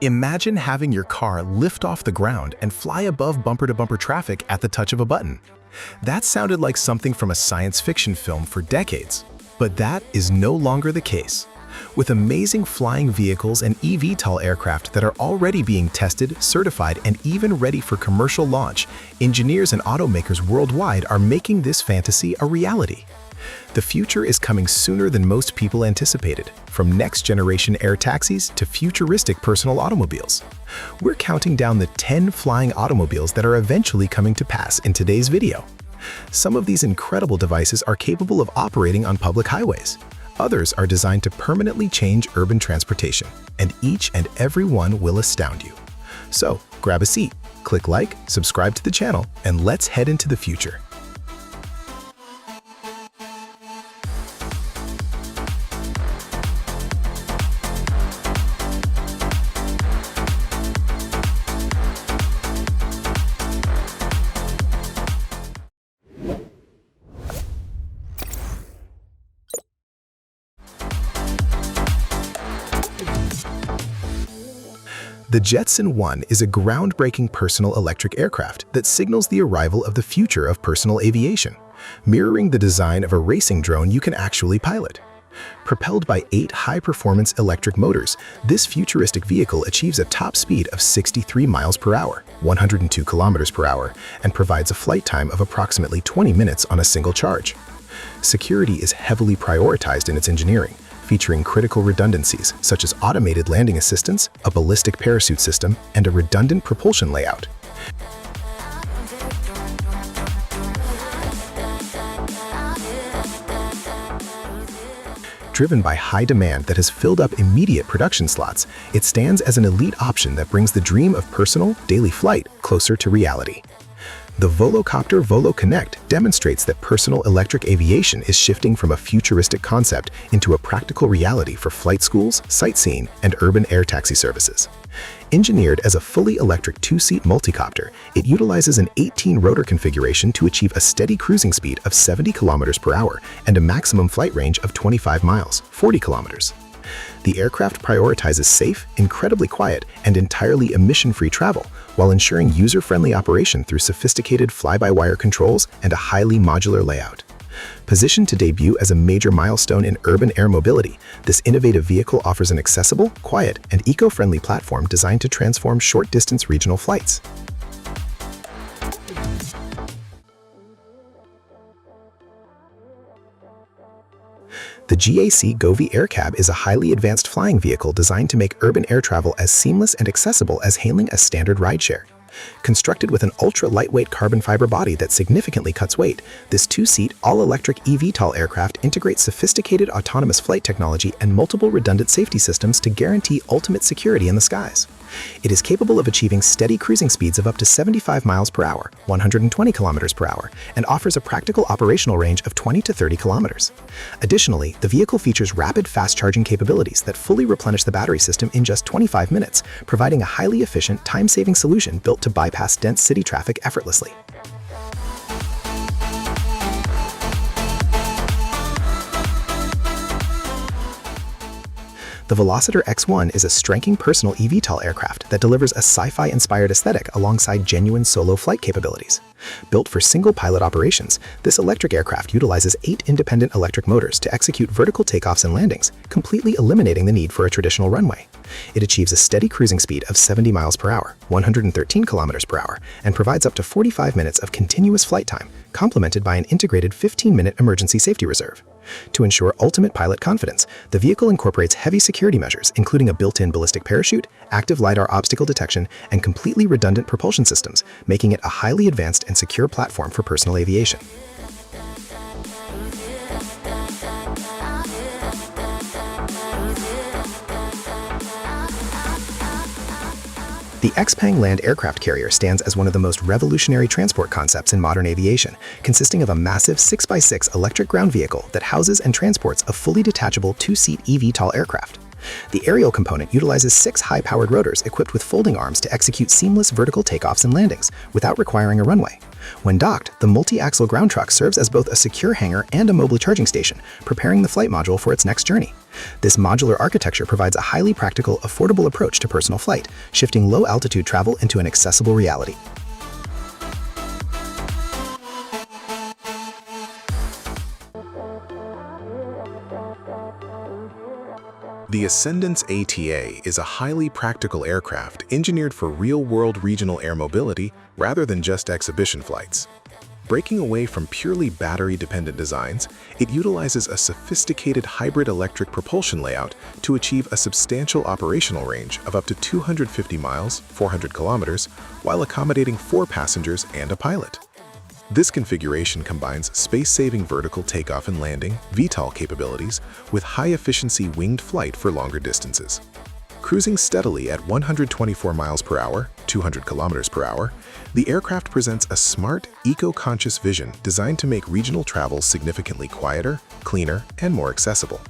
Imagine having your car lift off the ground and fly above bumper-to-bumper traffic at the touch of a button. That sounded like something from a science fiction film for decades, but that is no longer the case. With amazing flying vehicles and eVTOL aircraft that are already being tested, certified, and even ready for commercial launch, engineers and automakers worldwide are making this fantasy a reality. The future is coming sooner than most people anticipated, from next-generation air taxis to futuristic personal automobiles. We're counting down the 10 flying automobiles that are eventually coming to pass in today's video. Some of these incredible devices are capable of operating on public highways. Others are designed to permanently change urban transportation, and each and every one will astound you. So, grab a seat, click like, subscribe to the channel, and let's head into the future. The Jetson 1 is a groundbreaking personal electric aircraft that signals the arrival of the future of personal aviation, mirroring the design of a racing drone you can actually pilot. Propelled by 8 high-performance electric motors, this futuristic vehicle achieves a top speed of 63 miles per hour, 102 kilometers per hour, and provides a flight time of approximately 20 minutes on a single charge. Security is heavily prioritized in its engineering, featuring critical redundancies such as automated landing assistance, a ballistic parachute system, and a redundant propulsion layout. Driven by high demand that has filled up immediate production slots, it stands as an elite option that brings the dream of personal, daily flight closer to reality. The Volocopter VoloConnect demonstrates that personal electric aviation is shifting from a futuristic concept into a practical reality for flight schools, sightseeing, and urban air taxi services. Engineered as a fully electric 2-seat multicopter, it utilizes an 18-rotor configuration to achieve a steady cruising speed of 70 kilometers per hour and a maximum flight range of 25 miles, 40 kilometers. The aircraft prioritizes safe, incredibly quiet, and entirely emission-free travel, while ensuring user-friendly operation through sophisticated fly-by-wire controls and a highly modular layout. Positioned to debut as a major milestone in urban air mobility, this innovative vehicle offers an accessible, quiet, and eco-friendly platform designed to transform short-distance regional flights. The GAC Govee AirCab is a highly advanced flying vehicle designed to make urban air travel as seamless and accessible as hailing a standard rideshare. Constructed with an ultra-lightweight carbon fiber body that significantly cuts weight, this 2-seat, all-electric eVTOL aircraft integrates sophisticated autonomous flight technology and multiple redundant safety systems to guarantee ultimate security in the skies. It is capable of achieving steady cruising speeds of up to 75 miles per hour, 120 kilometers per hour, and offers a practical operational range of 20 to 30 kilometers. Additionally, the vehicle features rapid fast-charging capabilities that fully replenish the battery system in just 25 minutes, providing a highly efficient, time-saving solution built to bypass dense city traffic effortlessly. The Velociter X1 is a striking personal eVTOL aircraft that delivers a sci-fi-inspired aesthetic alongside genuine solo flight capabilities. Built for single-pilot operations, this electric aircraft utilizes 8 independent electric motors to execute vertical takeoffs and landings, completely eliminating the need for a traditional runway. It achieves a steady cruising speed of 70 miles per hour, 113 kilometers per hour, and provides up to 45 minutes of continuous flight time, complemented by an integrated 15-minute emergency safety reserve. To ensure ultimate pilot confidence, the vehicle incorporates heavy security measures, including a built-in ballistic parachute, active LiDAR obstacle detection, and completely redundant propulsion systems, making it a highly advanced and secure platform for personal aviation. The Xpeng land aircraft carrier stands as one of the most revolutionary transport concepts in modern aviation, consisting of a massive 6x6 electric ground vehicle that houses and transports a fully detachable 2-seat eVTOL aircraft. The aerial component utilizes 6 high-powered rotors equipped with folding arms to execute seamless vertical takeoffs and landings without requiring a runway. When docked, the multi-axle ground truck serves as both a secure hangar and a mobile charging station, preparing the flight module for its next journey. This modular architecture provides a highly practical, affordable approach to personal flight, shifting low-altitude travel into an accessible reality. The Ascendance ATA is a highly practical aircraft engineered for real-world regional air mobility rather than just exhibition flights. Breaking away from purely battery-dependent designs, it utilizes a sophisticated hybrid electric propulsion layout to achieve a substantial operational range of up to 250 miles, 400 kilometers, while accommodating 4 passengers and a pilot. This configuration combines space-saving vertical takeoff and landing (VTOL) capabilities with high-efficiency winged flight for longer distances. Cruising steadily at 124 miles per hour, 200 kilometers per hour, the aircraft presents a smart, eco-conscious vision designed to make regional travel significantly quieter, cleaner, and more accessible.